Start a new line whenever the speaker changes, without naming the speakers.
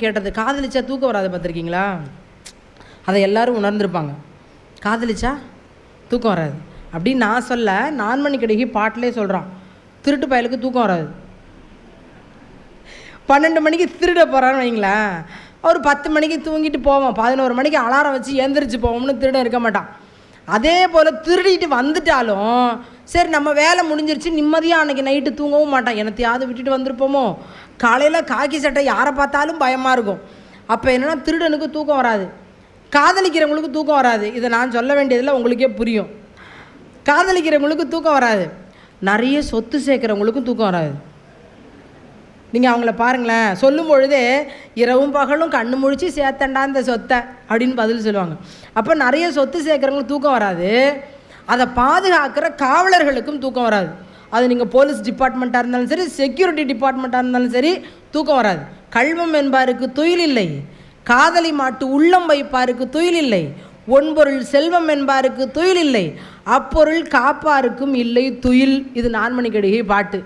கேட்டது. காதலிச்சா தூக்கம் வராது பார்த்துருக்கீங்களா? அதை எல்லாரும் உணர்ந்திருப்பாங்க. காதலிச்சா தூக்கம் வராது அப்படின்னு நான் சொல்ல, நான்மணி கடிகை பாட்டிலே சொல்கிறான், திருட்டு பயலுக்கு தூக்கம் வராது. 12 மணிக்கு திருட போகிறான்னு வைங்களேன், அவர் 10 மணிக்கு தூங்கிட்டு போவோம், 11 மணிக்கு அலாரம் வச்சு எழுந்திரிச்சு போவோம்னு திருட இருக்க மாட்டான். அதே போல் திருடிட்டு வந்துட்டாலும் சரி நம்ம வேலை முடிஞ்சிருச்சு நிம்மதியாக அன்றைக்கி நைட்டு தூங்கவும் மாட்டான். என்னத்தையாவது விட்டுட்டு வந்திருப்போமோ, காலையில் காக்கி சட்டை யாரை பார்த்தாலும் பயமாக இருக்கும். அப்போ என்னென்னா திருடனுக்கு தூக்கம் வராது, காதலிக்கிறவங்களுக்கு தூக்கம் வராது. இதை நான் சொல்ல வேண்டியதில் உங்களுக்கே புரியும். காதலிக்கிறவங்களுக்கு தூக்கம் வராது, நிறைய சொத்து சேர்க்குறவங்களுக்கும் தூக்கம் வராது. நீங்கள் அவங்கள பாருங்களேன், சொல்லும் பொழுதே இரவும் பகலும் கண்ணு முழிச்சு சேர்த்தண்டா இந்த சொத்தை அப்படின்னு பதில் சொல்லுவாங்க. அப்போ நிறைய சொத்து சேர்க்குறவங்களுக்கு தூக்கம் வராது, அதை பாதுகாக்கிற காவலர்களுக்கும் தூக்கம் வராது. அது நீங்கள் போலீஸ் டிபார்ட்மெண்ட்டாக இருந்தாலும் சரி, செக்யூரிட்டி டிபார்ட்மெண்ட்டாக இருந்தாலும் சரி, தூக்கம் வராது. கல்வம் என்பாருக்கு துயில் இல்லை, காதலி மாட்டு உள்ளம் வைப்பாருக்கு துயில் இல்லை, ஒன்பொருள் செல்வம் என்பாருக்கு துயில் இல்லை, அப்பொருள் காப்பாருக்கும் இல்லை துயில். இது நான்மணி கடிகை பாட்டு.